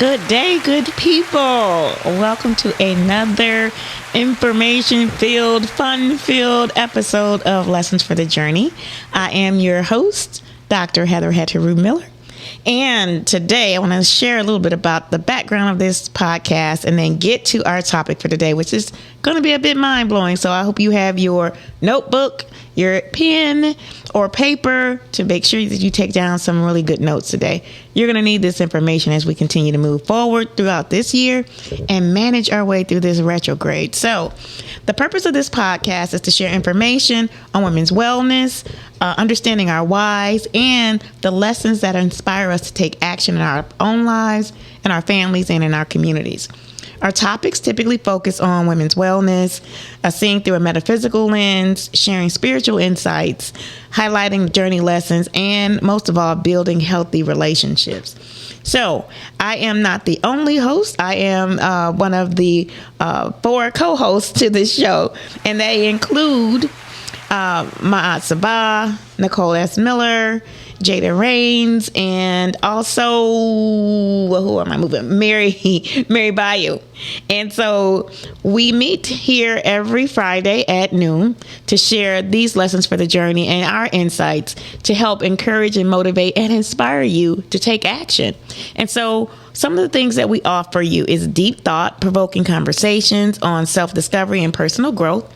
Good day, good people. Welcome to another information-filled, fun-filled episode of Lessons for the Journey. I am your host, Dr. Hetheru Miller. And today I want to share a little bit about the background of this podcast and then get to our topic for today, which is going to be a bit mind-blowing. So I hope you have your notebook, your pen or paper to make sure that you take down some really good notes today. You're going to need this information as we continue to move forward throughout this year and manage our way through this retrograde. So the purpose of this podcast is to share information on women's wellness, understanding our whys, and the lessons that inspire us to take action in our own lives, in our families, and in our communities. Our topics typically focus on women's wellness, seeing through a metaphysical lens, sharing spiritual insights, highlighting journey lessons, and most of all, building healthy relationships. So I am not the only host. I am one of the 4 co-hosts to this show, and they include Ma'at Sabah, Nicole S. Miller, Jada Rains, and also, who am I moving? Mary Bayou. And so we meet here every Friday at noon to share these lessons for the journey and our insights to help encourage and motivate and inspire you to take action. And so some of the things that we offer you is deep thought, provoking conversations on self-discovery and personal growth.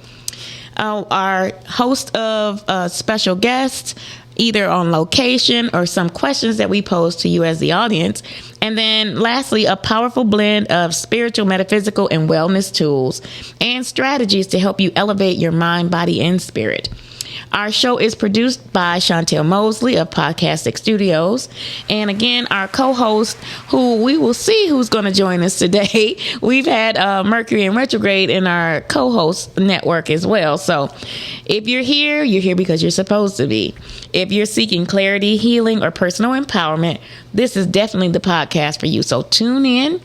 Our host of special guests, either on location or some questions that we pose to you as the audience. And then lastly, a powerful blend of spiritual, metaphysical, and wellness tools and strategies to help you elevate your mind, body, and spirit. Our show is produced by Chantel Mosley of Podcastic Studios. And again, our co-host, who we will see who's going to join us today. We've had Mercury in retrograde in our co-host network as well. So if you're here because you're supposed to be. If you're seeking clarity, healing, or personal empowerment, this is definitely the podcast for you. So tune in,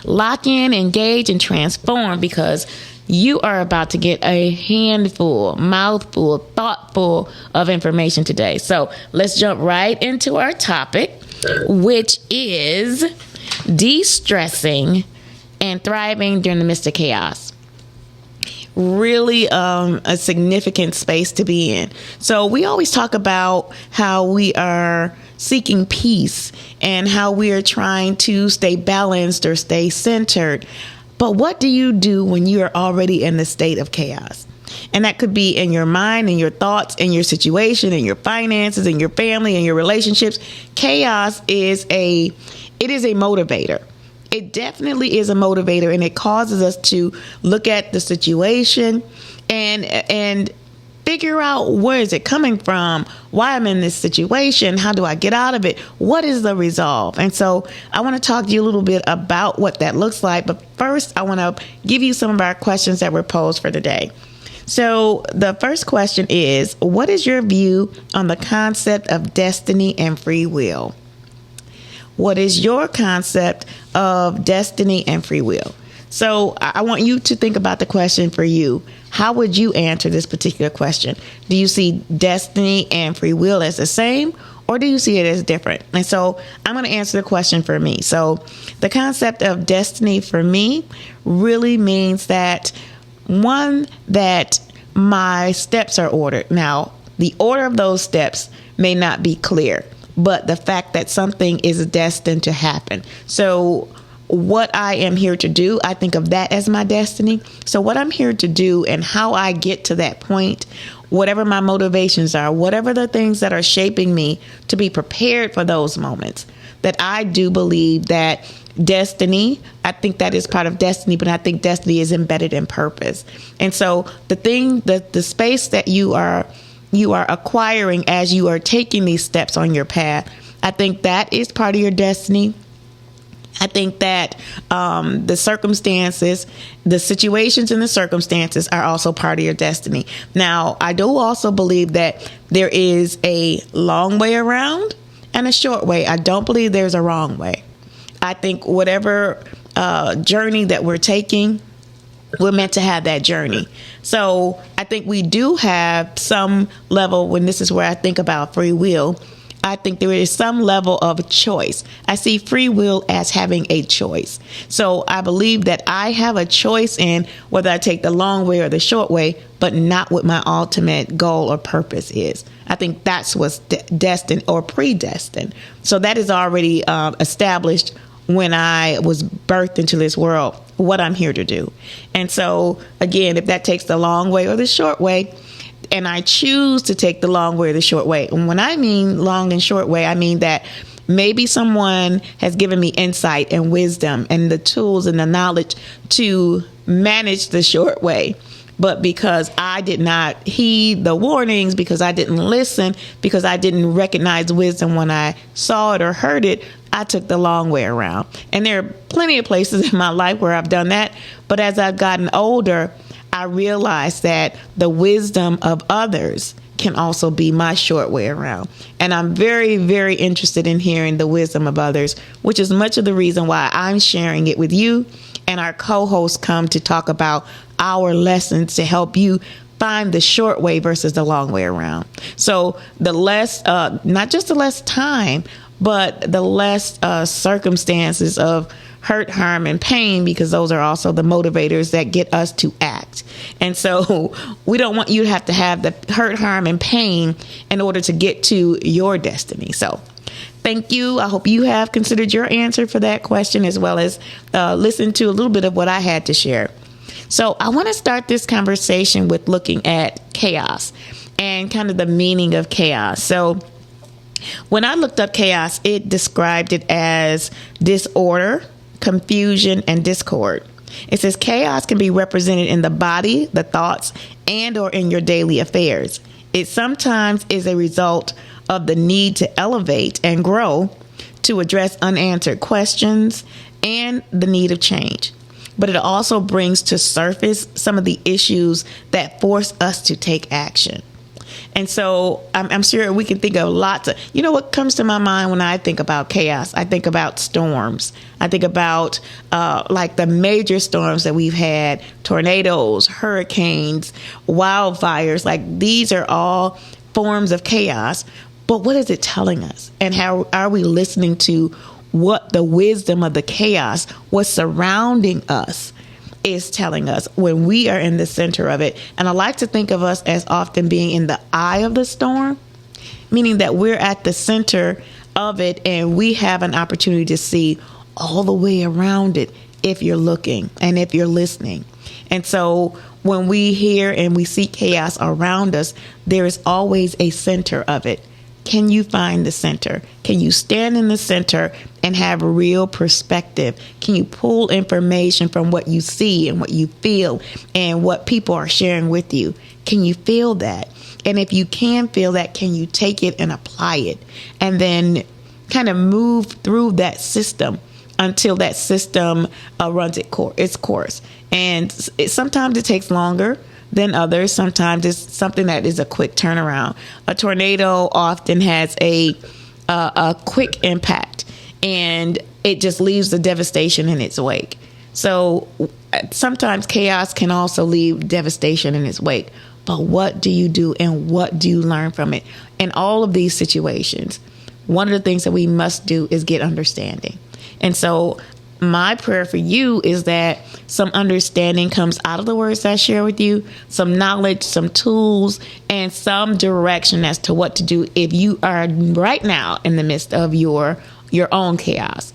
lock in, engage, and transform, because you are about to get a mouthful, thoughtful of information today. So let's jump right into our topic, which is de-stressing and thriving during the midst of chaos. Really a significant space to be in. So we always talk about how we are seeking peace and how we are trying to stay balanced or stay centered. But what do you do when you are already in the state of chaos? And that could be in your mind, in your thoughts, in your situation, in your finances, in your family, in your relationships. Chaos is a motivator. It definitely is a motivator, and it causes us to look at the situation and figure out where is it coming from, why I'm in this situation, how do I get out of it, what is the resolve? And so I want to talk to you a little bit about what that looks like. But first, I want to give you some of our questions that were posed for today. So the first question is, what is your view on the concept of destiny and free will? What is your concept of destiny and free will? So I want you to think about the question for you. How would you answer this particular question? Do you see destiny and free will as the same, or do you see it as different? And so I'm going to answer the question for me. So the concept of destiny for me really means that, one, that my steps are ordered. Now, the order of those steps may not be clear, but the fact that something is destined to happen. So what I am here to do, I think of that as my destiny. So what I'm here to do and how I get to that point, whatever my motivations are, whatever the things that are shaping me to be prepared for those moments, that I do believe that destiny, I think that is part of destiny, but I think destiny is embedded in purpose. And so the space that you are acquiring as you are taking these steps on your path, I think that is part of your destiny. I think that the circumstances, the situations and the circumstances are also part of your destiny. Now, I do also believe that there is a long way around and a short way. I don't believe there's a wrong way. I think whatever journey that we're taking, we're meant to have that journey. So I think we do have some level, when this is where I think about free will, I think there is some level of choice. I see free will as having a choice. So I believe that I have a choice in whether I take the long way or the short way, but not what my ultimate goal or purpose is. I think that's what's destined or predestined. So that is already established when I was birthed into this world, what I'm here to do. And so, again, if that takes the long way or the short way, and I choose to take the long way or the short way. And when I mean long and short way, I mean that maybe someone has given me insight and wisdom and the tools and the knowledge to manage the short way. But because I did not heed the warnings, because I didn't listen, because I didn't recognize wisdom when I saw it or heard it, I took the long way around. And there are plenty of places in my life where I've done that. But as I've gotten older, I realized that the wisdom of others can also be my short way around. And I'm very, very interested in hearing the wisdom of others, which is much of the reason why I'm sharing it with you. And our co-hosts come to talk about our lessons to help you find the short way versus the long way around. So the less, not just the less time, but the less circumstances of hurt, harm, and pain, because those are also the motivators that get us to act. And so we don't want you to have the hurt, harm, and pain in order to get to your destiny. So thank you. I hope you have considered your answer for that question, as well as listened to a little bit of what I had to share. So I want to start this conversation with looking at chaos and kind of the meaning of chaos. So when I looked up chaos, it described it as disorder, confusion, and discord. It says chaos can be represented in the body, the thoughts, and or in your daily affairs. It sometimes is a result of the need to elevate and grow, to address unanswered questions, and the need of change. But it also brings to surface some of the issues that force us to take action. And so I'm sure we can think of lots of, what comes to my mind when I think about chaos? I think about storms. I think about like the major storms that we've had, tornadoes, hurricanes, wildfires. Like these are all forms of chaos. But what is it telling us? And how are we listening to what the wisdom of the chaos, what's surrounding us, is telling us when we are in the center of it? And I like to think of us as often being in the eye of the storm, meaning that we're at the center of it and we have an opportunity to see all the way around it if you're looking and if you're listening. And so when we hear and we see chaos around us, there is always a center of it. Can you find the center? Can you stand in the center and have real perspective? Can you pull information from what you see and what you feel and what people are sharing with you? Can you feel that? And if you can feel that, can you take it and apply it? And then kind of move through that system until that system runs its course. And sometimes it takes longer than others. Sometimes it's something that is a quick turnaround. A tornado often has a quick impact, and it just leaves the devastation in its wake. So sometimes chaos can also leave devastation in its wake. But what do you do and what do you learn from it? In all of these situations, one of the things that we must do is get understanding. And so my prayer for you is that some understanding comes out of the words I share with you, some knowledge, some tools, and some direction as to what to do if you are right now in the midst of your own chaos.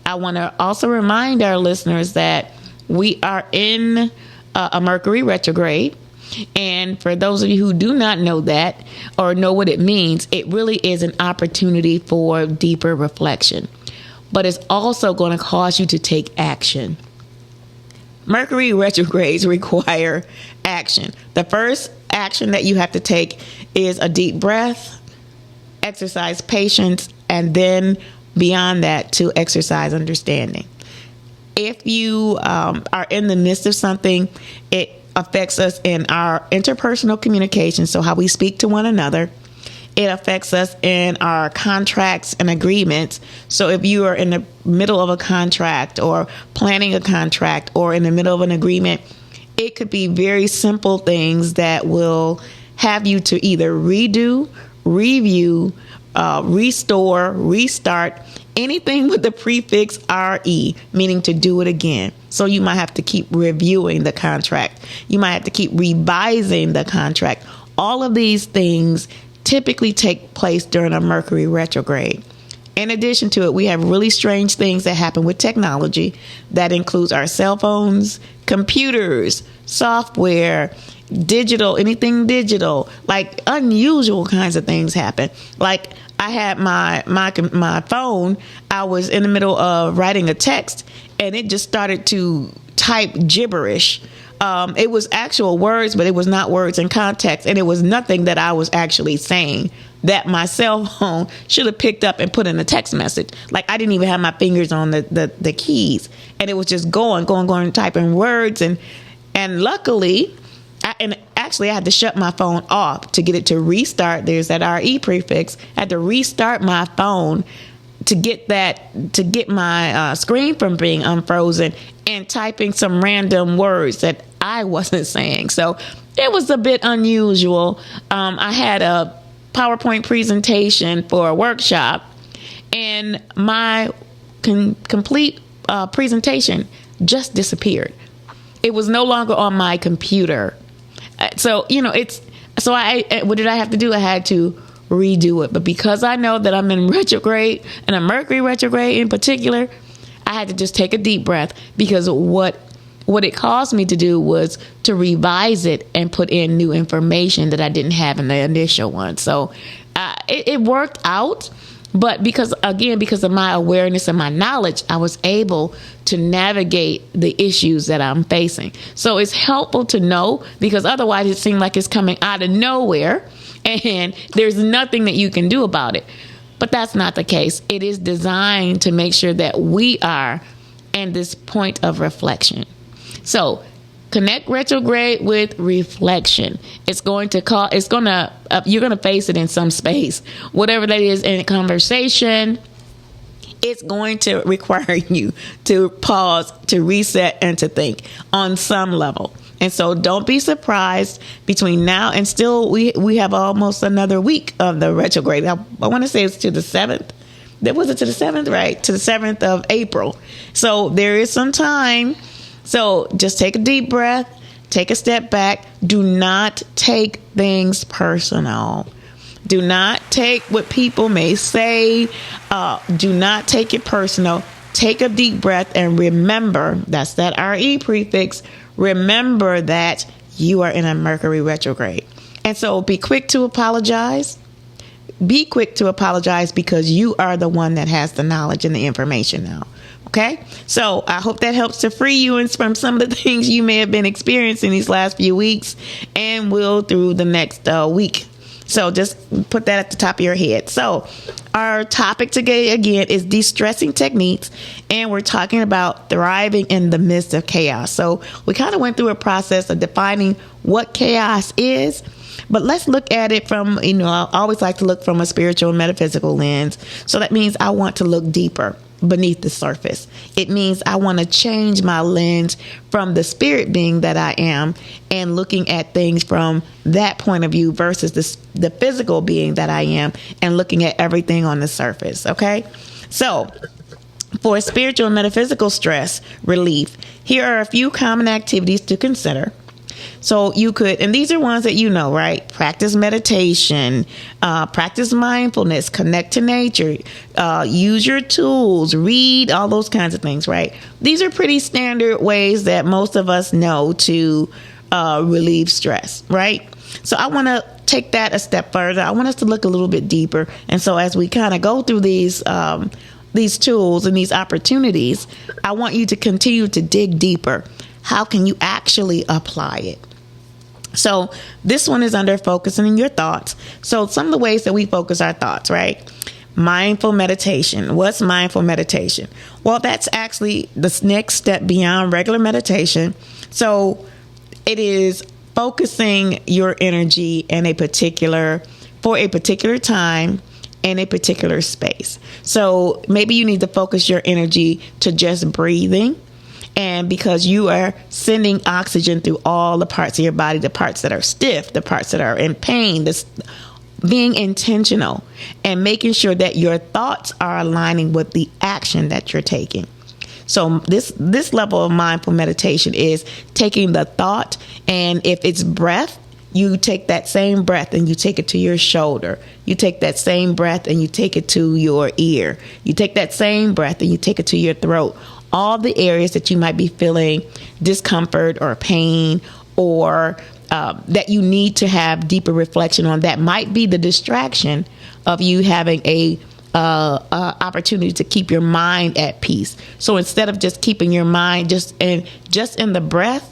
I want to also remind our listeners that we are in a Mercury retrograde. And for those of you who do not know that or know what it means, it really is an opportunity for deeper reflection. But it's also going to cause you to take action. Mercury retrogrades require action. The first action that you have to take is a deep breath, exercise patience, and then beyond that to exercise understanding. If you are in the midst of something, it affects us in our interpersonal communication, so how we speak to one another. It affects us in our contracts and agreements. So if you are in the middle of a contract or planning a contract or in the middle of an agreement, it could be very simple things that will have you to either redo, review, restore, restart, anything with the prefix RE, meaning to do it again. So you might have to keep reviewing the contract. You might have to keep revising the contract. All of these things typically take place during a Mercury retrograde. In addition to it, we have really strange things that happen with technology. That includes our cell phones, computers, software, digital, anything digital, like unusual kinds of things happen. Like I had my phone, I was in the middle of writing a text and it just started to type gibberish. It was actual words, but it was not words in context. And it was nothing that I was actually saying that my cell phone should have picked up and put in a text message. Like I didn't even have my fingers on the keys. And it was just going, typing words. And luckily, I had to shut my phone off to get it to restart. There's that RE prefix. I had to restart my phone to get my screen from being unfrozen and typing some random words that I wasn't saying. So it was a bit unusual. I had a PowerPoint presentation for a workshop, and my complete presentation just disappeared. It was no longer on my computer. So, what did I have to do? I had to redo it. But because I know that I'm in retrograde, and a Mercury retrograde in particular, I had to just take a deep breath, because what it caused me to do was to revise it and put in new information that I didn't have in the initial one. So it worked out. But because of my awareness and my knowledge, I was able to navigate the issues that I'm facing. So it's helpful to know, because otherwise it seems like it's coming out of nowhere and there's nothing that you can do about it. But that's not the case. It is designed to make sure that we are in this point of reflection. So connect retrograde with reflection. You're going to face it in some space, whatever that is in a conversation. It's going to require you to pause, to reset, and to think on some level. And so don't be surprised between now and still we have almost another week of the retrograde. I want to say it's to the 7th. Was it to the 7th? Right. To the 7th of April. So there is some time. So just take a deep breath, take a step back. Do not take things personal. Do not take what people may say. Do not take it personal. Take a deep breath and remember, that's that RE prefix. Remember that you are in a Mercury retrograde. And so be quick to apologize. Be quick to apologize, because you are the one that has the knowledge and the information now. Okay, so I hope that helps to free you from some of the things you may have been experiencing these last few weeks and will through the next week. So just put that at the top of your head. So our topic today, again, is de-stressing techniques, and we're talking about thriving in the midst of chaos. So we kind of went through a process of defining what chaos is, but let's look at it from, I always like to look from a spiritual and metaphysical lens. So that means I want to look deeper beneath the surface. It means I want to change my lens from the spirit being that I am and looking at things from that point of view versus the physical being that I am and looking at everything on the surface. Okay. So for spiritual and metaphysical stress relief, here are a few common activities to consider. So you could, and these are ones that right? Practice meditation, practice mindfulness, connect to nature, use your tools, read, all those kinds of things, right? These are pretty standard ways that most of us know to relieve stress, right? So I want to take that a step further. I want us to look a little bit deeper. And so as we kind of go through these tools and these opportunities, I want you to continue to dig deeper. How can you actually apply it? So this one is under focusing your thoughts. So some of the ways that we focus our thoughts, right? Mindful meditation. What's mindful meditation? Well, that's actually the next step beyond regular meditation. So it is focusing your energy for a particular time in a particular space. So maybe you need to focus your energy to just breathing. And because you are sending oxygen through all the parts of your body, the parts that are stiff, the parts that are in pain, being intentional and making sure that your thoughts are aligning with the action that you're taking. So this level of mindful meditation is taking the thought, and if it's breath, you take that same breath and you take it to your shoulder. You take that same breath and you take it to your ear. You take that same breath and you take it to your throat. All the areas that you might be feeling discomfort or pain, or that you need to have deeper reflection on, that might be the distraction of you having a opportunity to keep your mind at peace. So instead of just keeping your mind just in the breath,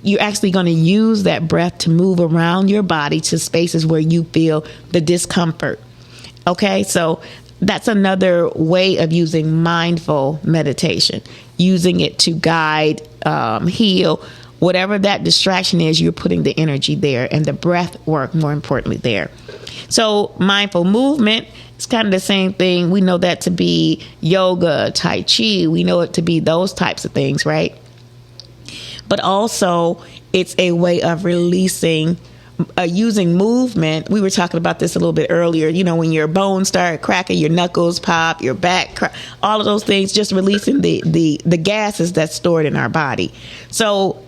you're actually going to use that breath to move around your body to spaces where you feel the discomfort. Okay, so that's another way of using mindful meditation, using it to guide, heal, whatever that distraction is. You're putting the energy there, and the breath work, more importantly, there. So mindful movement, it's kind of the same thing. We know that to be yoga, tai chi. We know it to be those types of things, right? But also it's a way of releasing, using movement. We were talking about this a little bit earlier. You know, when your bones start cracking, your knuckles pop, your back crack, all of those things, just releasing the gases that's stored in our body. So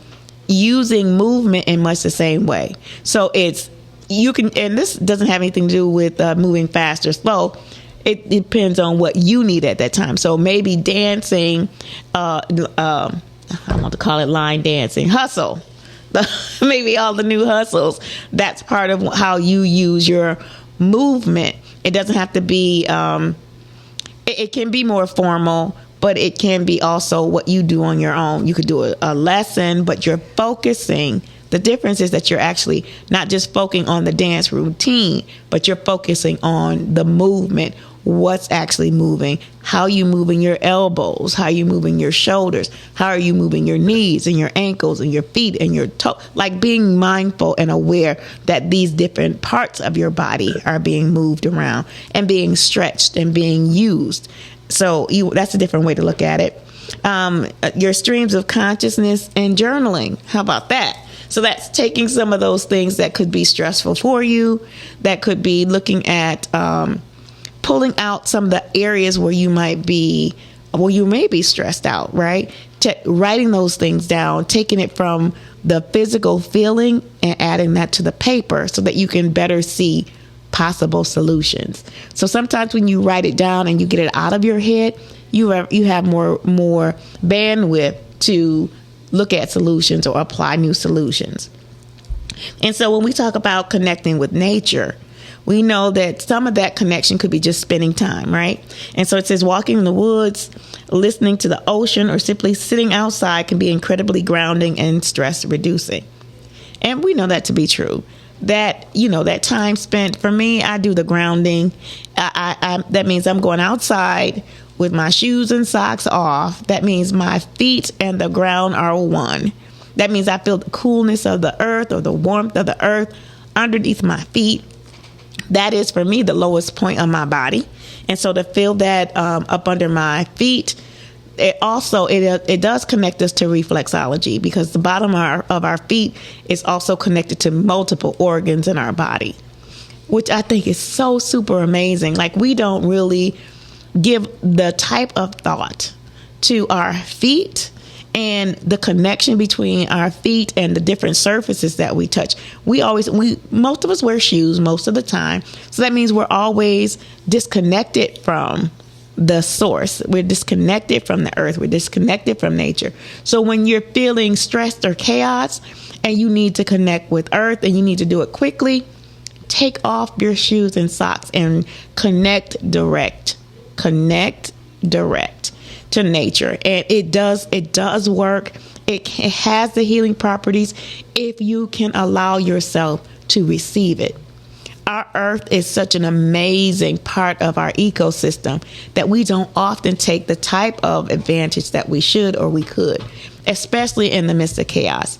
using movement in much the same way. So you can, and this doesn't have anything to do with moving fast or slow. It depends on what you need at that time. So maybe dancing, I want to call it line dancing, hustle. Maybe all the new hustles. That's part of how you use your movement. It doesn't have to be, it can be more formal, but it can be also what you do on your own. You could do a lesson, but you're focusing. The difference is that you're actually not just focusing on the dance routine, but you're focusing on the movement. What's actually moving, how you moving your elbows, how you moving your shoulders, how are you moving your knees and your ankles and your feet and your toe, like being mindful and aware that these different parts of your body are being moved around and being stretched and being used. So that's a different way to look at it. Your streams of consciousness and journaling. How about that? So that's taking some of those things that could be stressful for you, that could be looking at, pulling out some of the areas where you may be stressed out, right? Writing those things down, taking it from the physical feeling and adding that to the paper so that you can better see possible solutions. So sometimes when you write it down and you get it out of your head, you have more bandwidth to look at solutions or apply new solutions. And so when we talk about connecting with nature, we know that some of that connection could be just spending time, right? And so it says walking in the woods, listening to the ocean, or simply sitting outside can be incredibly grounding and stress reducing. And we know that to be true. That, that time spent, for me, I do the grounding. That means I'm going outside with my shoes and socks off. That means my feet and the ground are one. That means I feel the coolness of the earth or the warmth of the earth underneath my feet. That is, for me, the lowest point of my body. And so to feel that up under my feet, it does connect us to reflexology, because the bottom of our feet is also connected to multiple organs in our body, which I think is so super amazing. Like, we don't really give the type of thought to our feet and the connection between our feet and the different surfaces that we touch. Most of us wear shoes most of the time. So that means we're always disconnected from the source. We're disconnected from the earth. We're disconnected from nature. So when you're feeling stressed or chaos and you need to connect with earth and you need to do it quickly, take off your shoes and socks and connect direct to nature. And it does work. It has the healing properties if you can allow yourself to receive it. Our earth is such an amazing part of our ecosystem that we don't often take the type of advantage that we should or we could, especially in the midst of chaos.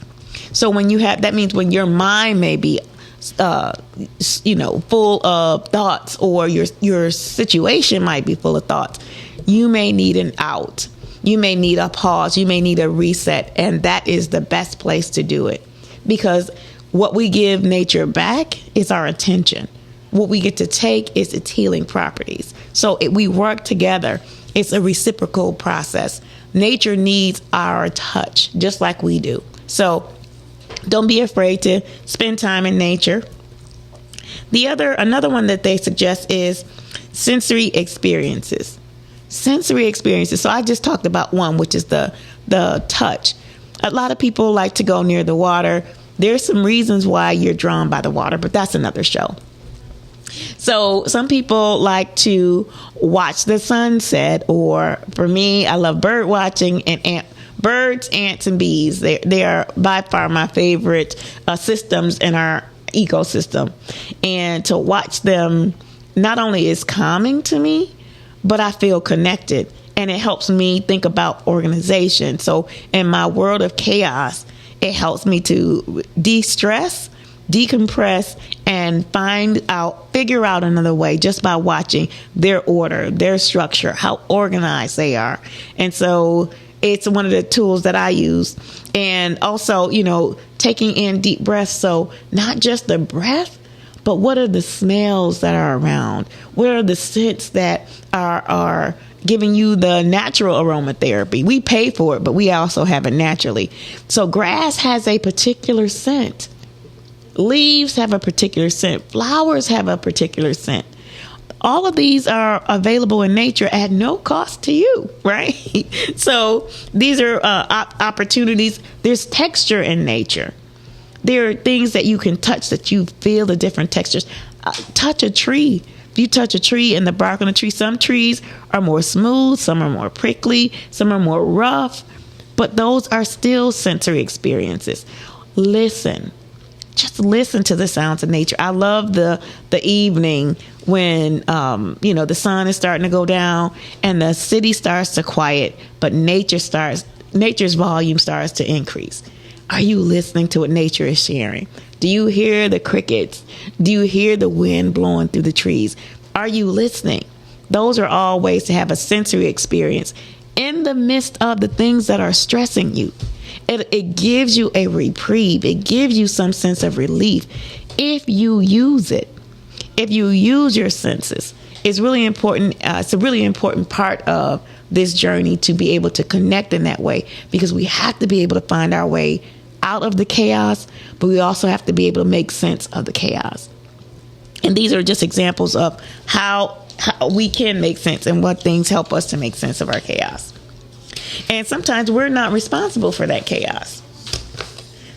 So that means when your mind may be full of thoughts, or your situation might be full of thoughts, you may need an out. You may need a pause. You may need a reset. And that is the best place to do it, because what we give nature back is our attention. what we get to take is its healing properties. So we work together. It's a reciprocal process. Nature needs our touch just like we do. So don't be afraid to spend time in nature. Another one that they suggest is sensory experiences. Sensory experiences. So I just talked about one, which is the touch. A lot of people like to go near the water. There's some reasons why you're drawn by the water, but that's another show. So some people like to watch the sunset, or for me, I love bird watching and birds, ants, and bees. They are by far my favorite systems in our ecosystem. And to watch them not only is calming to me, but I feel connected, and it helps me think about organization. So in my world of chaos, it helps me to de-stress, decompress, and figure out another way just by watching their order, their structure, how organized they are. And so it's one of the tools that I use. And also, taking in deep breaths. So not just the breath, but what are the smells that are around? What are the scents that are giving you the natural aromatherapy? We pay for it, but we also have it naturally. So grass has a particular scent. Leaves have a particular scent. Flowers have a particular scent. All of these are available in nature at no cost to you, right? So these are opportunities. There's texture in nature. There are things that you can touch that you feel the different textures. Touch a tree. If you touch a tree and the bark on the tree, some trees are more smooth, some are more prickly, some are more rough, but those are still sensory experiences. Just listen to the sounds of nature. I love the evening when the sun is starting to go down and the city starts to quiet, but nature's volume starts to increase. Are you listening to what nature is sharing? Do you hear the crickets? Do you hear the wind blowing through the trees? Are you listening? Those are all ways to have a sensory experience in the midst of the things that are stressing you. It gives you a reprieve. It gives you some sense of relief if you use it. If you use your senses, it's really important. It's a really important part of this journey to be able to connect in that way, because we have to be able to find our way out of the chaos, but we also have to be able to make sense of the chaos. And these are just examples of how we can make sense and what things help us to make sense of our chaos. And sometimes we're not responsible for that chaos.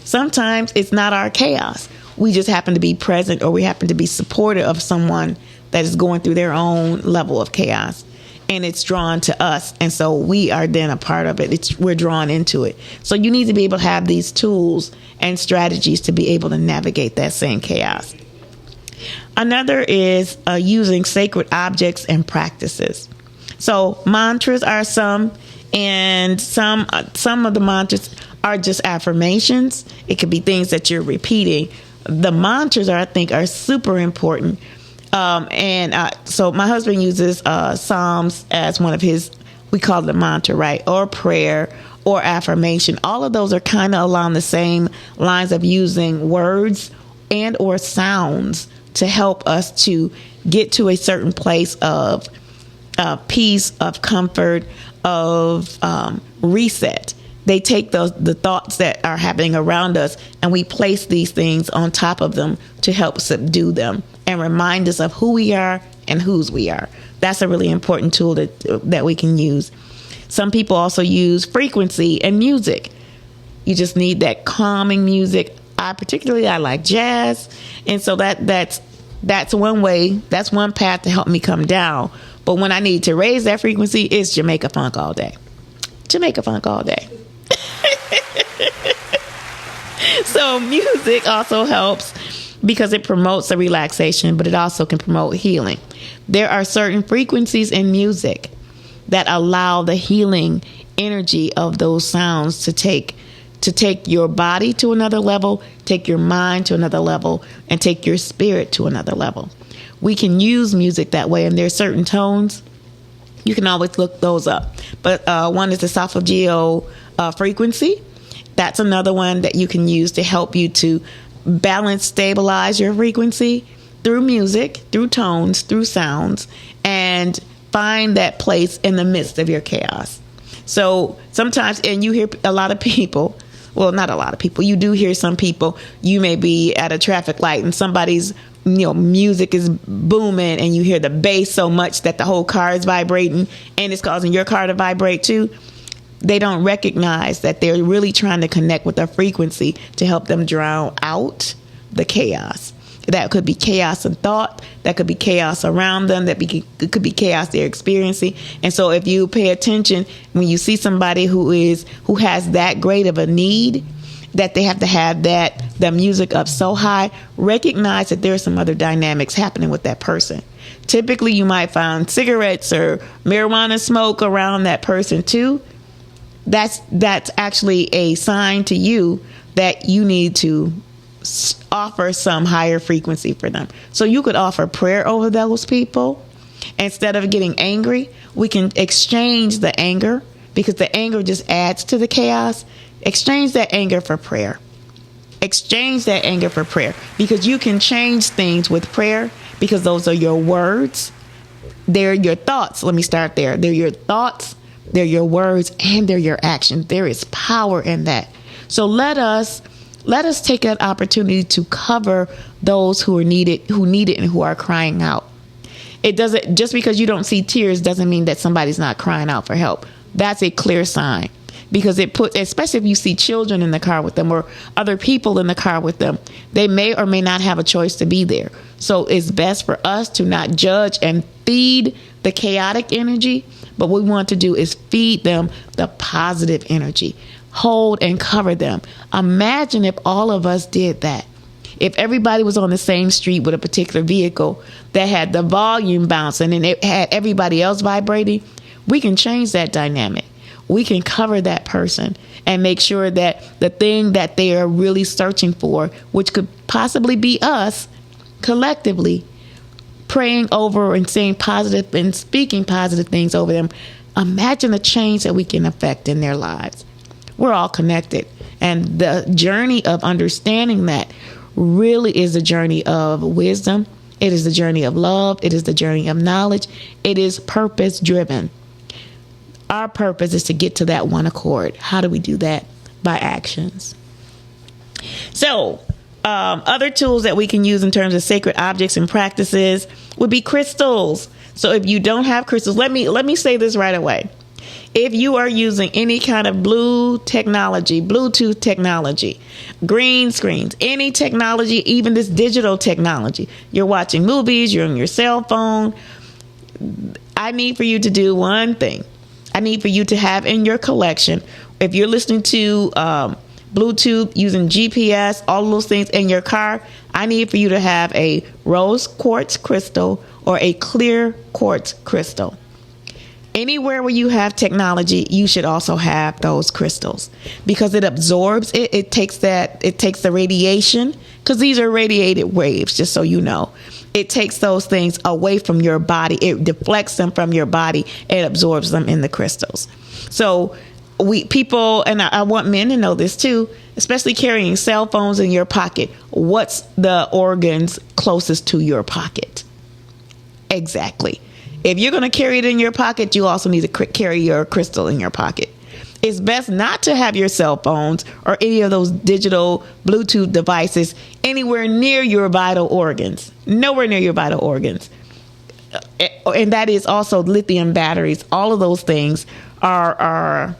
Sometimes it's not our chaos. We just happen to be present, or we happen to be supportive of someone that is going through their own level of chaos. And it's drawn to us. And so we are then a part of it. We're drawn into it. So you need to be able to have these tools and strategies to be able to navigate that same chaos. Another is using sacred objects and practices. So mantras are some, and some of the mantras are just affirmations. It could be things that you're repeating. The mantras I think are super important. So my husband uses Psalms as one of his, we call it a mantra, right? Or prayer or affirmation. All of those are kind of along the same lines of using words and or sounds to help us to get to a certain place of peace, of comfort, of reset. They take the thoughts that are happening around us, and we place these things on top of them to help subdue them and remind us of who we are and whose we are. That's a really important tool that we can use. Some people also use frequency and music. You just need that calming music. I like jazz, and so that's one way. That's one path to help me come down. But when I need to raise that frequency, it's Jamaica funk all day. Jamaica funk all day. So music also helps because it promotes the relaxation, but it also can promote healing. There are certain frequencies in music that allow the healing energy of those sounds to take your body to another level, take your mind to another level, and take your spirit to another level. We can use music that way, and there are certain tones. You can always look those up. But one is the solfeggio frequency. That's another one that you can use to help you to balance, stabilize your frequency. through music, through tones, through sounds, and find that place in the midst of your chaos. So sometimes, and you hear a lot of people, well, not a lot of people, you do hear some people, you may be at a traffic light and somebody's music is booming and you hear the bass so much that the whole car is vibrating and it's causing your car to vibrate too. They don't recognize that they're really trying to connect with a frequency to help them drown out the chaos. That could be chaos in thought. That could be chaos around them. It could be chaos they're experiencing. And so if you pay attention, when you see somebody who has that great of a need, that they have to have the music up so high, recognize that there are some other dynamics happening with that person. Typically, you might find cigarettes or marijuana smoke around that person too. That's actually a sign to you that you need to offer some higher frequency for them. So you could offer prayer over those people. Instead of getting angry, we can exchange the anger, because the anger just adds to the chaos. Exchange that anger for prayer. Exchange that anger for prayer, because you can change things with prayer, because those are your words. They're your thoughts. Let me start there. They're your thoughts, they're your words, and they're your actions. There is power in that. So let us take that opportunity to cover those who need it and who are crying out. It doesn't, just because you don't see tears doesn't mean that somebody's not crying out for help. That's a clear sign, because especially if you see children in the car with them or other people in the car with them, they may or may not have a choice to be there. So it's best for us to not judge and feed the chaotic energy, but what we want to do is feed them the positive energy. Hold and cover them. Imagine if all of us did that. If everybody was on the same street with a particular vehicle that had the volume bouncing and it had everybody else vibrating, we can change that dynamic. We can cover that person and make sure that the thing that they are really searching for, which could possibly be us collectively, praying over and saying positive and speaking positive things over them. Imagine the change that we can affect in their lives. We're all connected. And the journey of understanding that really is a journey of wisdom. It is the journey of love. It is the journey of knowledge. It is purpose driven. Our purpose is to get to that one accord. How do we do that? By actions. So other tools that we can use in terms of sacred objects and practices would be crystals. So if you don't have crystals, let me say this right away. If you are using any kind of Bluetooth technology, green screens, any technology, even this digital technology, you're watching movies, you're on your cell phone, I need for you to do one thing. I need for you to have in your collection, if you're listening to Bluetooth, using GPS, all of those things in your car, I need for you to have a rose quartz crystal or a clear quartz crystal. Anywhere where you have technology, you should also have those crystals, because it absorbs it. It takes the radiation, because these are radiated waves, just so you know. It takes those things away from your body. It deflects them from your body and absorbs them in the crystals. So and I want men to know this too, especially carrying cell phones in your pocket. What's the organs closest to your pocket? Exactly. If you're going to carry it in your pocket, you also need to carry your crystal in your pocket. It's best not to have your cell phones or any of those digital Bluetooth devices anywhere near your vital organs. Nowhere near your vital organs. And that is also lithium batteries. All of those things are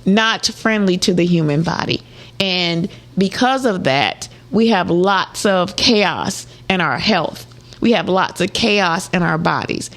not friendly to the human body. And because of that, we have lots of chaos in our health. We have lots of chaos in our bodies.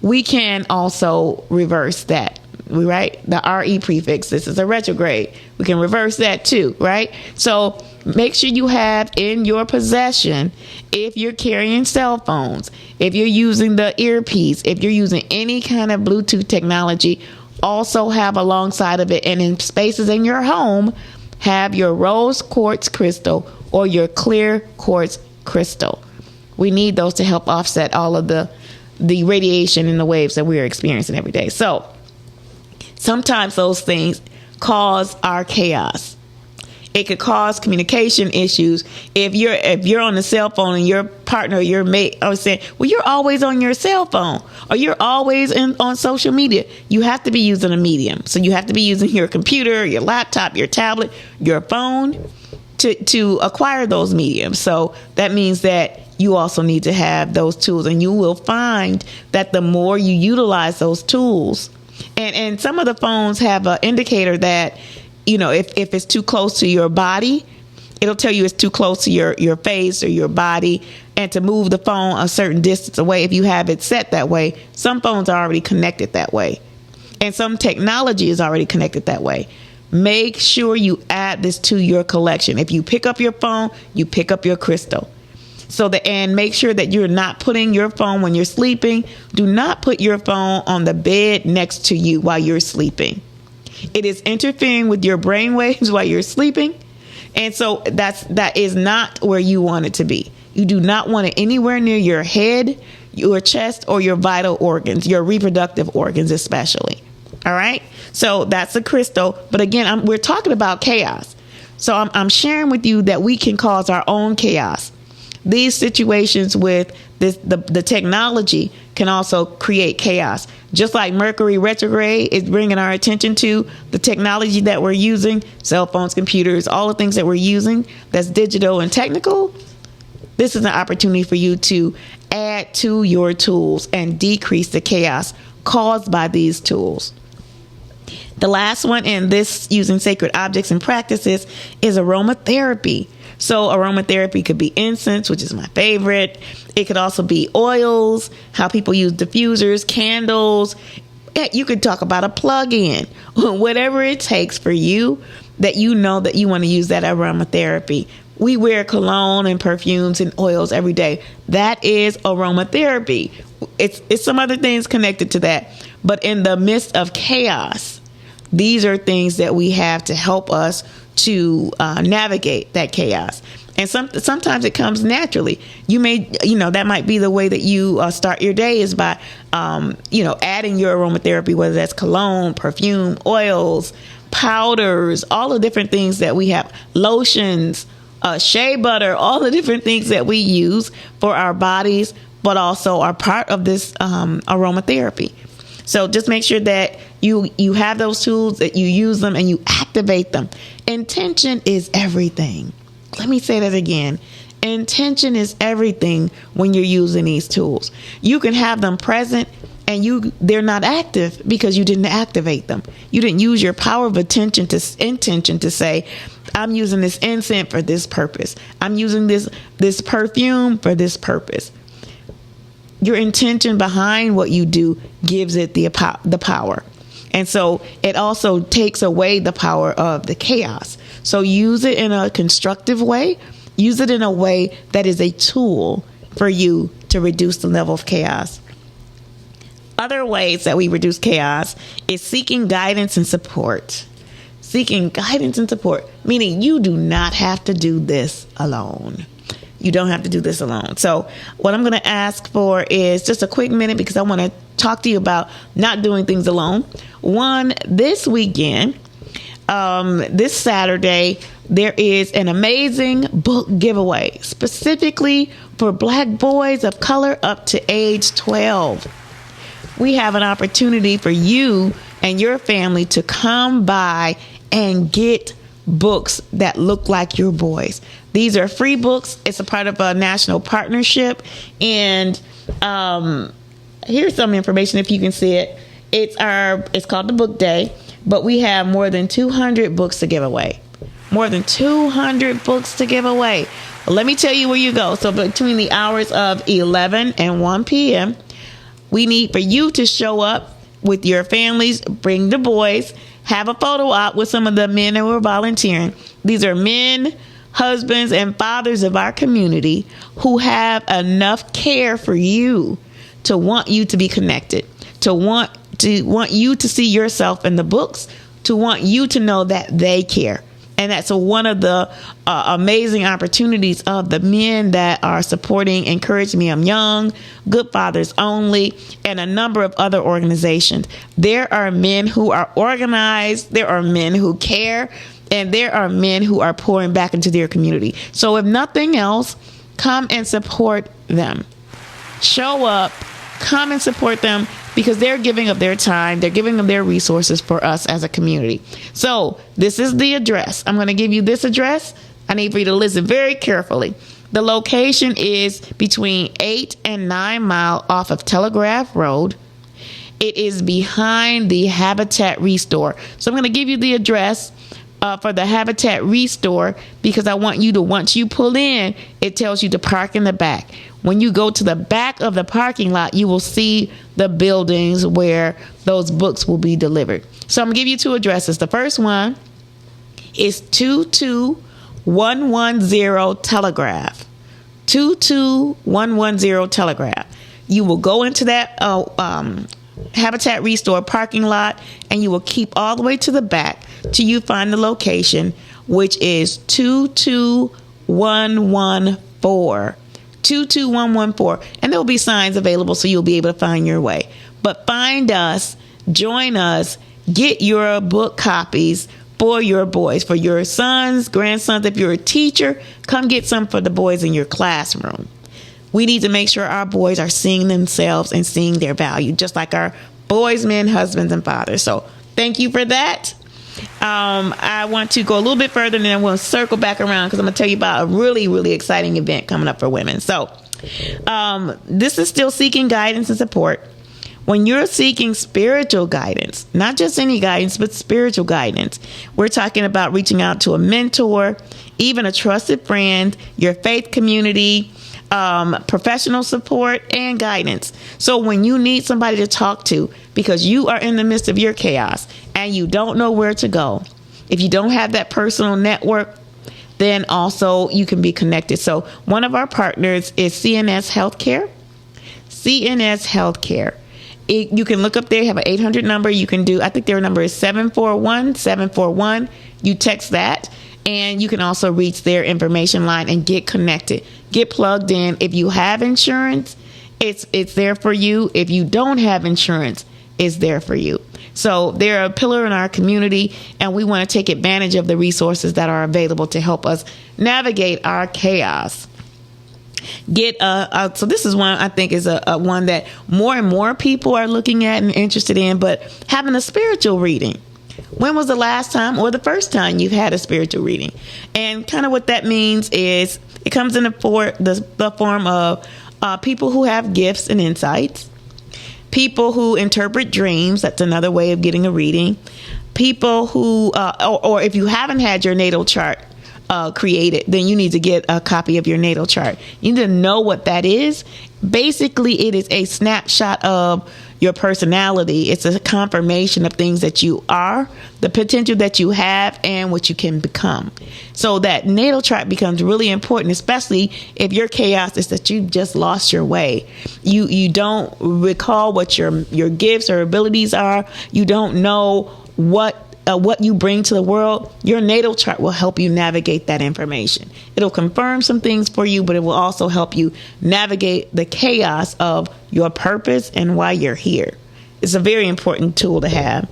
We can also reverse that, right? The RE prefix, this is a retrograde. We can reverse that too, right? So make sure you have in your possession, if you're carrying cell phones, if you're using the earpiece, if you're using any kind of Bluetooth technology, also have alongside of it, and in spaces in your home, have your rose quartz crystal or your clear quartz crystal. We need those to help offset all of the radiation and the waves that we're experiencing every day. So sometimes those things cause our chaos. It could cause communication issues. If you're on the cell phone and your partner, your mate, are saying, well, you're always on your cell phone or you're always on social media. You have to be using a medium. So you have to be using your computer, your laptop, your tablet, your phone to acquire those mediums. So that means that you also need to have those tools, and you will find that the more you utilize those tools, and some of the phones have an indicator that, if it's too close to your body, it'll tell you it's too close to your face or your body, and to move the phone a certain distance away if you have it set that way. Some phones are already connected that way, and some technology is already connected that way. Make sure you add this to your collection. If you pick up your phone, you pick up your crystal. And make sure that you're not putting your phone when you're sleeping. Do not put your phone on the bed next to you while you're sleeping. It is interfering with your brain waves while you're sleeping. And so that is not where you want it to be. You do not want it anywhere near your head, your chest, or your vital organs, your reproductive organs especially. All right. So that's a crystal. But again, we're talking about chaos. So I'm sharing with you that we can cause our own chaos. These situations with the technology can also create chaos. Just like Mercury retrograde is bringing our attention to the technology that we're using, cell phones, computers, all the things that we're using that's digital and technical. This is an opportunity for you to add to your tools and decrease the chaos caused by these tools. The last one in this using sacred objects and practices is aromatherapy. So aromatherapy could be incense, which is my favorite. It could also be oils, how people use diffusers, candles. You could talk about a plug-in, whatever it takes for you that you know that you want to use that aromatherapy. We wear cologne and perfumes and oils every day. That is aromatherapy. It's some other things connected to that. But in the midst of chaos, these are things that we have to help us to navigate that chaos. And sometimes it comes naturally. That might be the way that you start your day is by, adding your aromatherapy, whether that's cologne, perfume, oils, powders, all the different things that we have, lotions, shea butter, all the different things that we use for our bodies, but also are part of this aromatherapy. So just make sure that you have those tools, that you use them and you activate them. Intention is everything. Let me say that again. Intention is everything when you're using these tools. You can have them present and they're not active because you didn't activate them. You didn't use your power of intention to say, I'm using this incense for this purpose. I'm using this perfume for this purpose. Your intention behind what you do gives it the power. And so it also takes away the power of the chaos. So use it in a constructive way. Use it in a way that is a tool for you to reduce the level of chaos. Other ways that we reduce chaos is seeking guidance and support. Seeking guidance and support, meaning you do not have to do this alone. You don't have to do this alone. So what I'm going to ask for is just a quick minute because I want to talk to you about not doing things alone. One, this weekend, this Saturday, there is an amazing book giveaway specifically for Black boys of color up to age 12. We have an opportunity for you and your family to come by and get books that look like your boys. These are free books. It's a part of a national partnership. And here's some information if you can see it. It's called the Book Day, but we have more than 200 books to give away. More than 200 books to give away. Well, let me tell you where you go. So between the hours of 11 and 1 p.m., we need for you to show up with your families, bring the boys, have a photo op with some of the men that were volunteering. These are men, husbands, and fathers of our community who have enough care for you to want you to be connected, to want you to see yourself in the books, to want you to know that they care. And that's one of the amazing opportunities of the men that are supporting Encourage Me I'm Young, Good Fathers Only, and a number of other organizations. There are men who are organized. There are men who care. And there are men who are pouring back into their community. So if nothing else, come and support them. Show up, come and support them, because they're giving up their time. They're giving up their resources for us as a community. So this is the address. I'm going to give you this address. I need for you to listen very carefully. The location is between 8 and 9 Mile off of Telegraph Road. It is behind the Habitat Restore. So I'm going to give you the address for the Habitat Restore, because I want you to, once you pull in, it tells you to park in the back. When you go to the back of the parking lot, you will see the buildings where those books will be delivered. So I'm going to give you 2 addresses. The first one is 22110 Telegraph. 22110 Telegraph. You will go into that Habitat Restore parking lot, and you will keep all the way to the back till you find the location, which is 22114. 22114. And there will be signs available, so you'll be able to find your way. But find us, join us, get your book copies for your boys, for your sons, grandsons. If you're a teacher, come get some for the boys in your classroom. We need to make sure our boys are seeing themselves and seeing their value, just like our boys, men, husbands, and fathers. So thank you for that. I want to go a little bit further, and then we'll circle back around, because I'm going to tell you about a really, really exciting event coming up for women. So this is still seeking guidance and support. When you're seeking spiritual guidance, not just any guidance, but spiritual guidance, we're talking about reaching out to a mentor, even a trusted friend, your faith community, professional support, and guidance. So when you need somebody to talk to because you are in the midst of your chaos and you don't know where to go, if you don't have that personal network, then also you can be connected. So one of our partners is CNS Healthcare. CNS Healthcare. You can look up there, have an 800 number. You can do, I think their number is 741-741. You text that, and you can also reach their information line and get connected, get plugged in. If you have insurance, it's there for you. If you don't have insurance, it's there for you. So they're a pillar in our community, and we want to take advantage of the resources that are available to help us navigate our chaos. So this is one I think is a one that more and more people are looking at and interested in, but having a spiritual reading. When was the last time or the first time you've had a spiritual reading? And kind of what that means is it comes in the form of people who have gifts and insights, people who interpret dreams. That's another way of getting a reading. People who, or if you haven't had your natal chart created, then you need to get a copy of your natal chart. You need to know what that is. Basically, it is a snapshot of your personality. It's a confirmation of things that you are, the potential that you have, and what you can become. So that natal chart becomes really important, especially if your chaos is that you've just lost your way. You don't recall what your gifts or abilities are. You don't know what you bring to the world. Your natal chart will help you navigate that information. It'll confirm some things for you, but it will also help you navigate the chaos of your purpose and why you're here. It's a very important tool to have.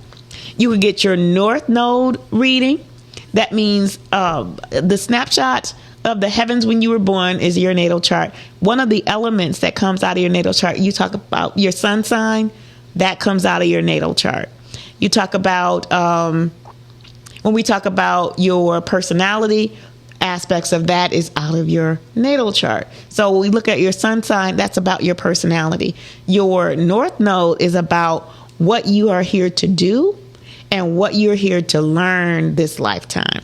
You can get your North Node reading. That means the snapshot of the heavens when you were born is your natal chart. One of the elements that comes out of your natal chart, you talk about your sun sign, that comes out of your natal chart. You talk about, when we talk about your personality, aspects of that is out of your natal chart. So when we look at your sun sign, that's about your personality. Your North Node is about what you are here to do and what you're here to learn this lifetime.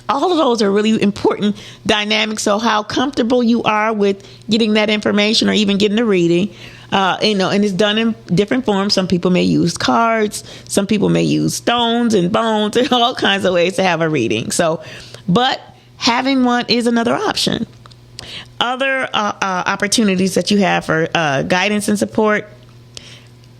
All of those are really important dynamics. So how comfortable you are with getting that information or even getting a reading. And it's done in different forms. Some people may use cards. Some people may use stones and bones and all kinds of ways to have a reading. But having one is another option. Other opportunities that you have for guidance and support,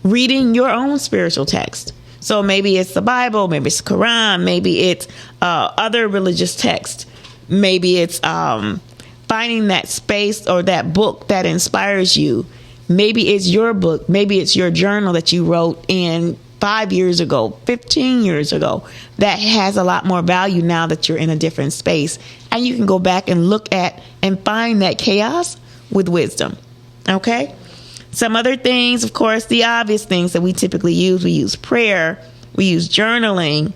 reading your own spiritual text. So maybe it's the Bible, maybe it's the Quran, maybe it's other religious text. Maybe it's finding that space or that book that inspires you. Maybe it's your book. Maybe it's your journal that you wrote and 5 years ago, 15 years ago, that has a lot more value now that you're in a different space. And you can go back and look at and find that chaos with wisdom. Okay? Some other things, of course, the obvious things that we typically use. We use prayer. We use journaling.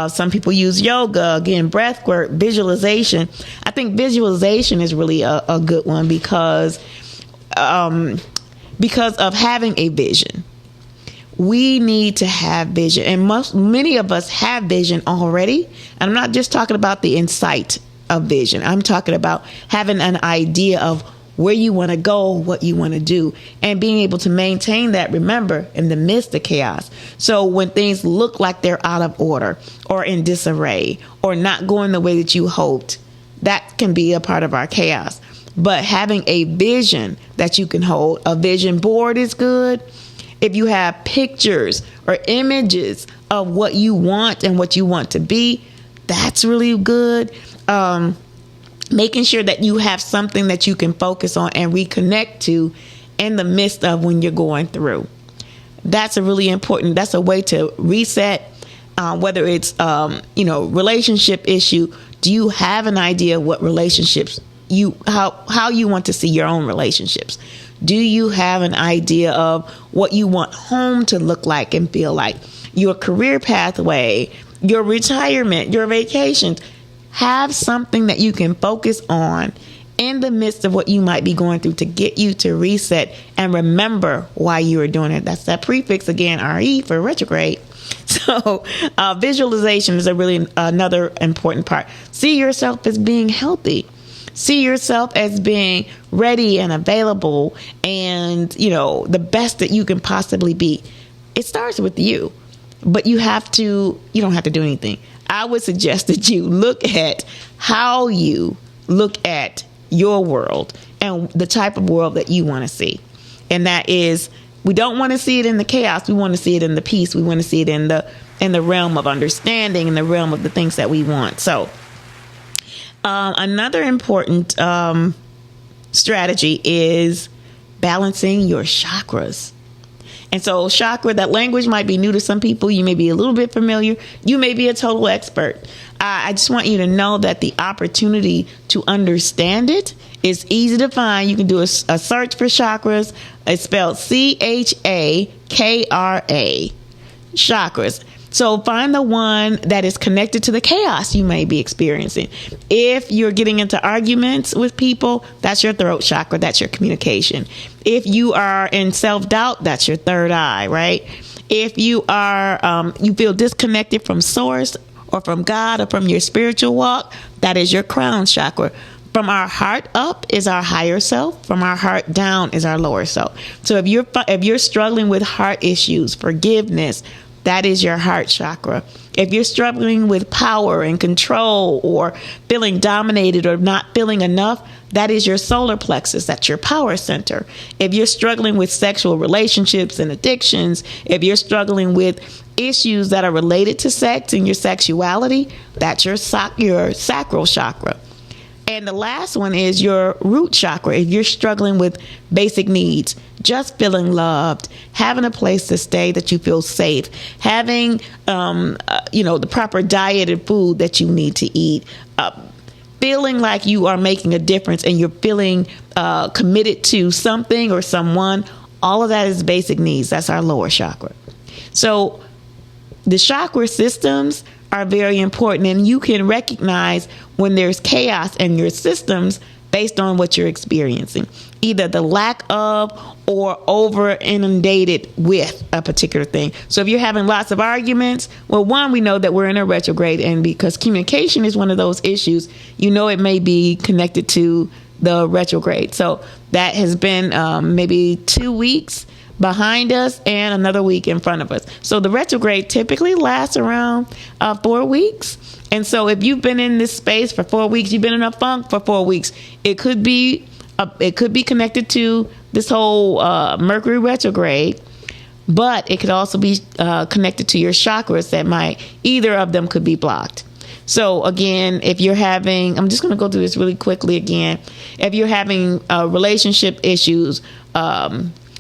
Some people use yoga, again, breath work, visualization. I think visualization is really a good one because of having a vision. We need to have vision, and many of us have vision already. And I'm not just talking about the insight of vision. I'm talking about having an idea of where you want to go, what you want to do, and being able to maintain that, remember, in the midst of chaos. So when things look like they're out of order or in disarray or not going the way that you hoped, that can be a part of our chaos. But having a vision that you can hold, a vision board is good. If you have pictures or images of what you want and what you want to be, that's really good. Making sure that you have something that you can focus on and reconnect to in the midst of when you're going through. That's a really important, that's a way to reset, whether it's, relationship issue. Do you have an idea what relationships how you want to see your own relationships? Do you have an idea of what you want home to look like and feel like? Your career pathway, your retirement, your vacations. Have something that you can focus on in the midst of what you might be going through to get you to reset and remember why you are doing it. That's that prefix again, RE for retrograde. So visualization is another important part. See yourself as being healthy. See yourself as being ready and available and, the best that you can possibly be. It starts with you, but you don't have to do anything. I would suggest that you look at how you look at your world and the type of world that you want to see. And that is, we don't want to see it in the chaos. We want to see it in the peace. We want to see it in the realm of understanding, in the realm of the things that we want. So another important strategy is balancing your chakras. And so chakra, that language might be new to some people. You may be a little bit familiar. You may be a total expert. I just want you to know that the opportunity to understand it is easy to find. You can do a search for chakras. It's spelled CHAKRA, chakras. So find the one that is connected to the chaos you may be experiencing. If you're getting into arguments with people, that's your throat chakra. That's your communication. If you are in self-doubt, that's your third eye, right? If you are, you feel disconnected from source or from God or from your spiritual walk, that is your crown chakra. From our heart up is our higher self. From our heart down is our lower self. So if you're struggling with heart issues, forgiveness, that is your heart chakra. If you're struggling with power and control or feeling dominated or not feeling enough, that is your solar plexus. That's your power center. If you're struggling with sexual relationships and addictions, if you're struggling with issues that are related to sex and your sexuality, that's your sacral chakra. And the last one is your root chakra. If you're struggling with basic needs, just feeling loved, having a place to stay that you feel safe, having, the proper diet and food that you need to eat, feeling like you are making a difference and you're feeling committed to something or someone, all of that is basic needs. That's our lower chakra. So the chakra systems are very important, and you can recognize when there's chaos in your systems based on what you're experiencing, either the lack of or over inundated with a particular thing. So if you're having lots of arguments, well, one, we know that we're in a retrograde, and because communication is one of those issues, it may be connected to the retrograde. So that has been maybe 2 weeks behind us and another week in front of us. So the retrograde typically lasts around 4 weeks. And so if you've been in this space for 4 weeks, you've been in a funk for 4 weeks, it could be connected to this whole Mercury retrograde, but it could also be connected to your chakras that either of them could be blocked. So again, if you're having, I'm just going to go through this really quickly again. If you're having relationship issues,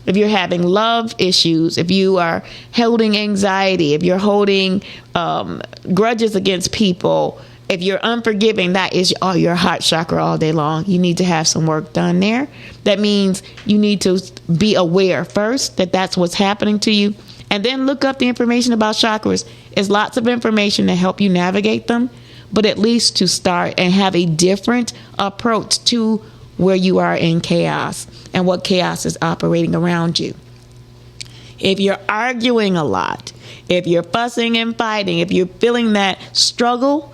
If you're having love issues, if you are holding anxiety, if you're holding grudges against people, if you're unforgiving, that is your heart chakra all day long. You need to have some work done there. That means you need to be aware first that that's what's happening to you, and then look up the information about chakras. There's lots of information to help you navigate them, but at least to start and have a different approach to where you are in chaos and what chaos is operating around you. If you're arguing a lot, if you're fussing and fighting, if you're feeling that struggle,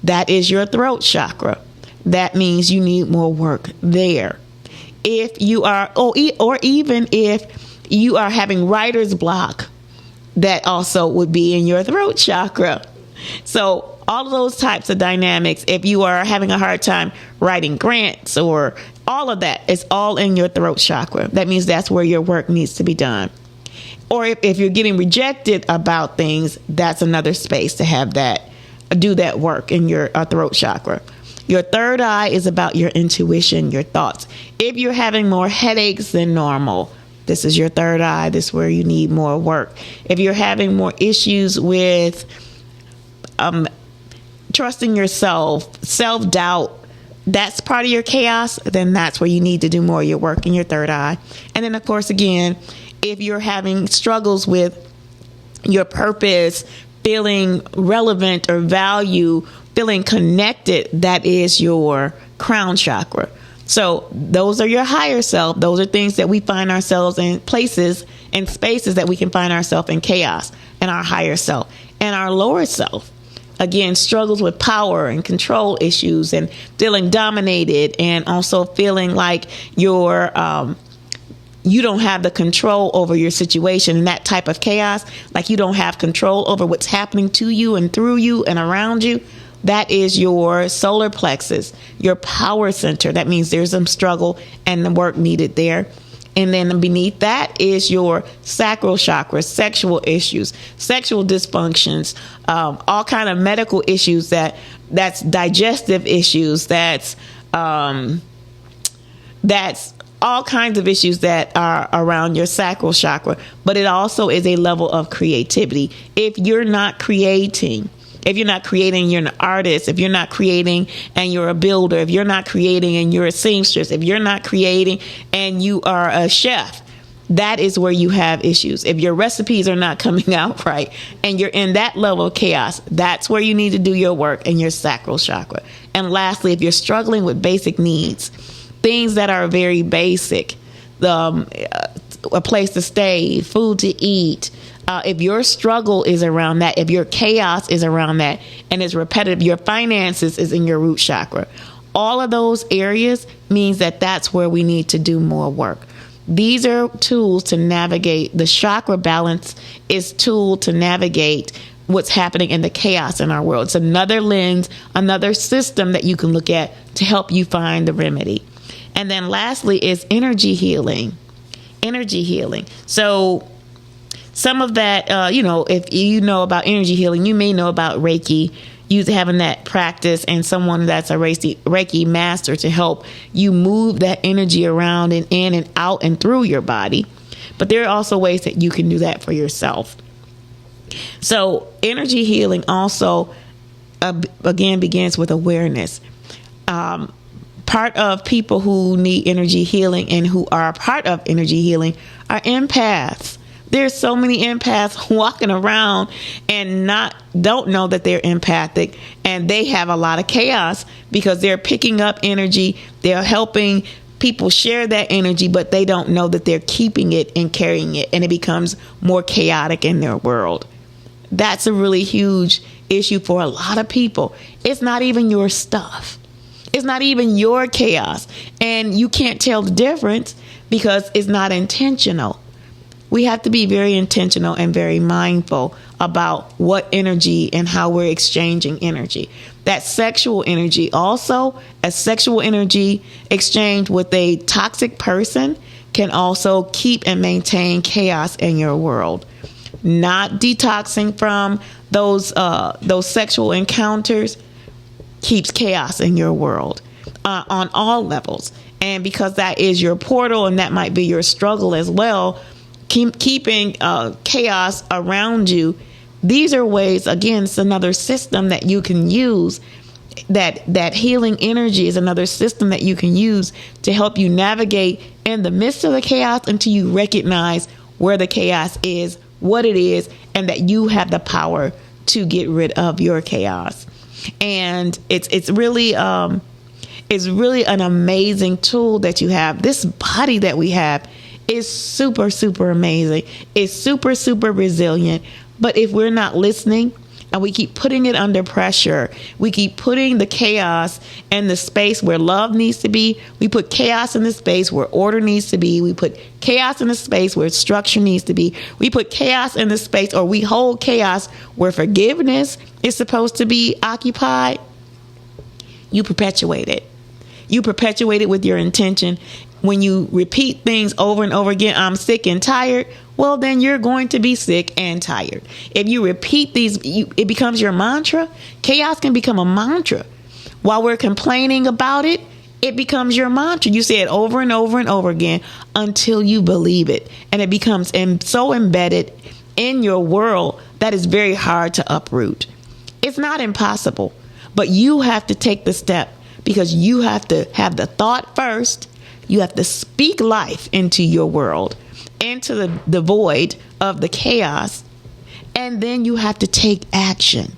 that is your throat chakra. That means you need more work there. If you are, or even if you are having writer's block, that also would be in your throat chakra. So all of those types of dynamics, if you are having a hard time writing grants or all of that, it's all in your throat chakra. That means that's where your work needs to be done. Or if you're getting rejected about things, that's another space to have that, do that work in your throat chakra. Your third eye is about your intuition, your thoughts. If you're having more headaches than normal, this is your third eye. This is where you need more work. If you're having more issues with trusting yourself, self-doubt, that's part of your chaos, then that's where you need to do more of your work in your third eye. And then, of course, again, if you're having struggles with your purpose, feeling relevant or value, feeling connected, that is your crown chakra. So those are your higher self. Those are things that we find ourselves in, places and spaces that we can find ourselves in chaos, and our higher self. And our lower self, again, struggles with power and control issues and feeling dominated, and also feeling like you don't have the control over your situation, and that type of chaos, like you don't have control over what's happening to you and through you and around you. That is your solar plexus, your power center. That means there's some struggle and the work needed there. And then beneath that is your sacral chakra, sexual issues, sexual dysfunctions, all kind of medical issues, that's digestive issues, that's all kinds of issues that are around your sacral chakra. But it also is a level of creativity. If you're not creating, you're an artist. If you're not creating and you're a builder, if you're not creating and you're a seamstress, if you're not creating and you are a chef, that is where you have issues. If your recipes are not coming out right and you're in that level of chaos, that's where you need to do your work in your sacral chakra. And lastly, if you're struggling with basic needs, things that are very basic, a place to stay, food to eat, if your struggle is around that, if your chaos is around that and it's repetitive, your finances is in your root chakra. All of those areas means that that's where we need to do more work. These are tools to navigate. The chakra balance is tool to navigate what's happening in the chaos in our world. It's another lens, another system that you can look at to help you find the remedy. And then lastly is energy healing. Energy healing. So some of that, if you know about energy healing, you may know about Reiki, you having that practice and someone that's a Reiki master to help you move that energy around and in and out and through your body. But there are also ways that you can do that for yourself. So energy healing also, again, begins with awareness. Part of people who need energy healing and who are a part of energy healing are empaths. There's so many empaths walking around and don't know that they're empathic, and they have a lot of chaos because they're picking up energy. They're helping people share that energy, but they don't know that they're keeping it and carrying it, and it becomes more chaotic in their world. That's a really huge issue for a lot of people. It's not even your stuff. It's not even your chaos, and you can't tell the difference because it's not intentional. We have to be very intentional and very mindful about what energy and how we're exchanging energy. That sexual energy, also a sexual energy exchange with a toxic person, can also keep and maintain chaos in your world. Not detoxing from those sexual encounters keeps chaos in your world on all levels. And because that is your portal and that might be your struggle as well, keeping chaos around you, these are ways, again, it's another system that you can use. That healing energy is another system that you can use to help you navigate in the midst of the chaos until you recognize where the chaos is, what it is, and that you have the power to get rid of your chaos. And it's really an amazing tool that you have. This body that we have is super, super amazing. It's super, super resilient. But if we're not listening, and we keep putting it under pressure, we keep putting the chaos in the space where love needs to be. We put chaos in the space where order needs to be. We put chaos in the space where structure needs to be. We put chaos in the space, or we hold chaos where forgiveness is supposed to be occupied. You perpetuate it. You perpetuate it with your intention. When you repeat things over and over again, I'm sick and tired, well, then you're going to be sick and tired. If you repeat these, it becomes your mantra. Chaos can become a mantra. While we're complaining about it, it becomes your mantra. You say it over and over and over again until you believe it. And it becomes so embedded in your world that it's very hard to uproot. It's not impossible, but you have to take the step, because you have to have the thought first. You have to speak life into your world, into the void of the chaos, and then you have to take action.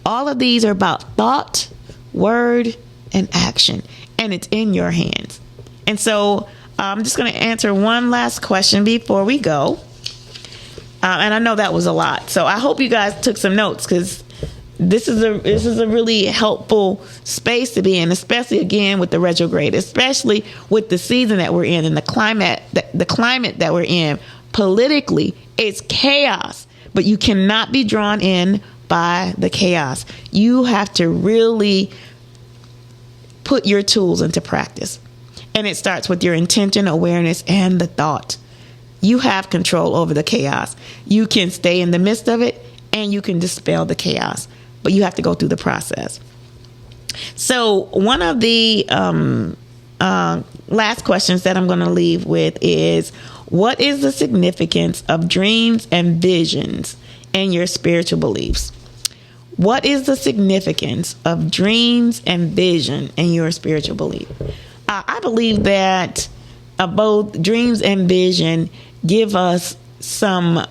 All of these are about thought, word, and action, and it's in your hands. And so I'm just going to answer one last question before we go. And I know that was a lot, so I hope you guys took some notes, because this is a really helpful space to be in, especially again with the retrograde, especially with the season that we're in and the climate that we're in. Politically, it's chaos, but you cannot be drawn in by the chaos. You have to really put your tools into practice. And it starts with your intention, awareness, and the thought. You have control over the chaos. You can stay in the midst of it, and you can dispel the chaos. But you have to go through the process. So one of the last questions that I'm going to leave with is, what is the significance of dreams and visions in your spiritual beliefs? What is the significance of dreams and vision in your spiritual belief? I believe that both dreams and vision give us some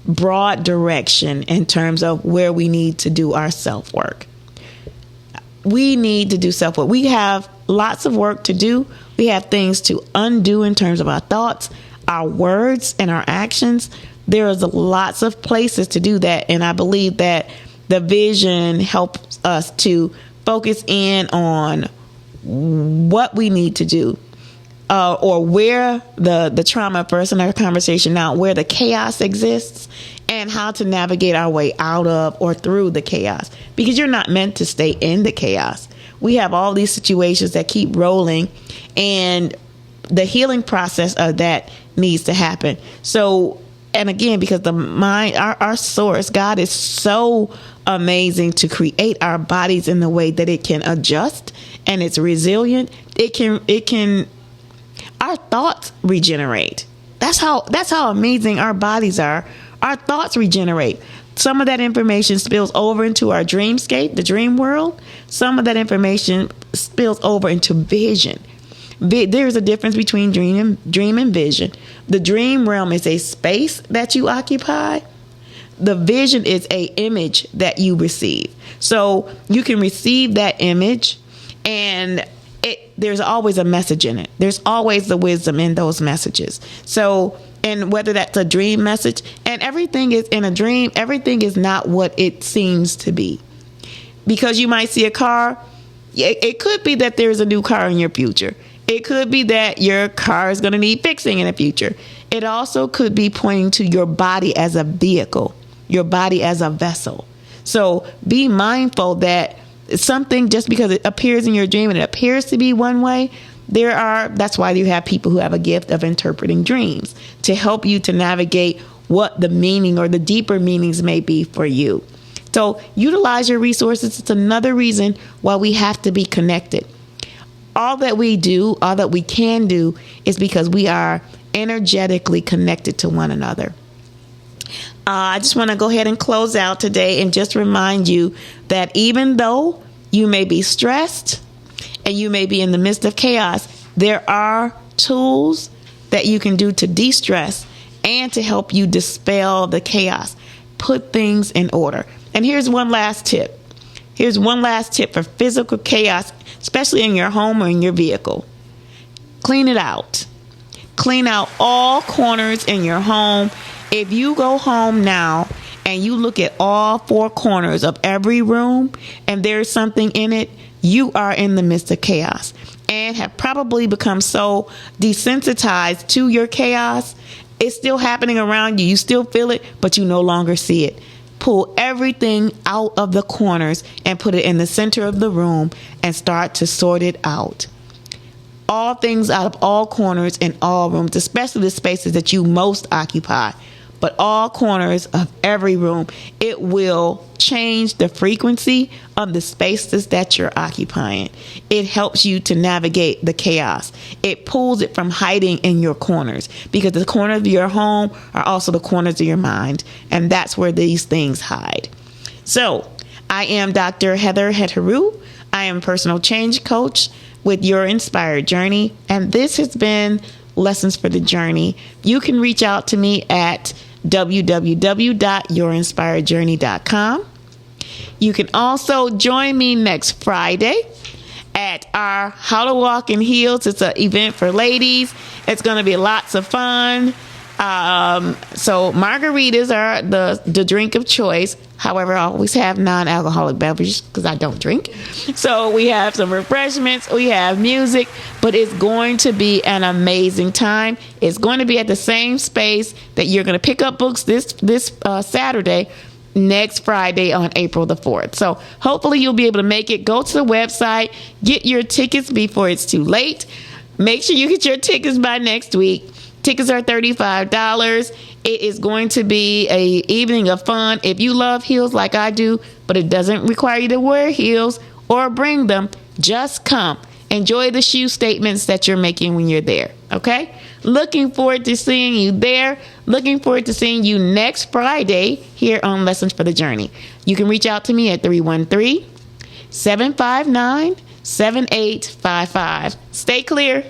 broad direction in terms of where we need to do our self-work. We need to do self-work. We have lots of work to do. We have things to undo in terms of our thoughts, our words, and our actions. There is lots of places to do that. And I believe that the vision helps us to focus in on what we need to do. Or where the trauma first in our conversation now, where the chaos exists, and how to navigate our way out of or through the chaos, because you're not meant to stay in the chaos. We have all these situations that keep rolling, and the healing process of that needs to happen. So, and again, because the mind, our source, God, is so amazing to create our bodies in the way that it can adjust and it's resilient. It can our thoughts regenerate. That's how amazing our bodies are. Our thoughts regenerate. Some of that information spills over into our dreamscape, the dream world. Some of that information spills over into vision. There's a difference between dream and vision. The dream realm is a space that you occupy. The vision is a image that you receive. So you can receive that image, and there's always a message in it. There's always the wisdom in those messages. So, and whether that's a dream message, and everything is in a dream, everything is not what it seems to be. Because you might see a car, it could be that there's a new car in your future. It could be that your car is going to need fixing in the future. It also could be pointing to your body as a vehicle, your body as a vessel. So be mindful that something, just because it appears in your dream and it appears to be one way, that's why you have people who have a gift of interpreting dreams to help you to navigate what the meaning or the deeper meanings may be for you. So utilize your resources. It's another reason why we have to be connected. all that we do, all that we can do, is because we are energetically connected to one another. I just want to go ahead and close out today and just remind you that even though you may be stressed and you may be in the midst of chaos, there are tools that you can do to de-stress and to help you dispel the chaos. Put things in order. And here's one last tip. Here's one last tip for physical chaos, especially in your home or in your vehicle. Clean it out. Clean out all corners in your home. If you go home now and you look at all four corners of every room and there's something in it, you are in the midst of chaos and have probably become so desensitized to your chaos. It's still happening around you. You still feel it, but you no longer see it. Pull everything out of the corners and put it in the center of the room and start to sort it out. All things out of all corners in all rooms, especially the spaces that you most occupy, but all corners of every room. It will change the frequency of the spaces that you're occupying. It helps you to navigate the chaos. It pulls it from hiding in your corners, because the corners of your home are also the corners of your mind, and that's where these things hide. So I am Dr. Hetheru. I am a personal change coach with Your Inspired Journey, and this has been Lessons for the Journey. You can reach out to me at www.yourinspiredjourney.com. You can also join me next Friday at our How to Walk in Heels. It's an event for ladies. It's going to be lots of fun. So margaritas are the drink of choice. However, I always have non-alcoholic beverages because I don't drink. So we have some refreshments, we have music, but it's going to be an amazing time. It's going to be at the same space that you're going to pick up books this Saturday, next Friday on April the 4th. So hopefully you'll be able to make it. Go to the website, get your tickets before it's too late. Make sure you get your tickets by next week. Tickets are $35. It is going to be an evening of fun. If you love heels like I do, but it doesn't require you to wear heels or bring them, just come. Enjoy the shoe statements that you're making when you're there. Okay? Looking forward to seeing you there. Looking forward to seeing you next Friday here on Lessons for the Journey. You can reach out to me at 313-759-7855. Stay clear.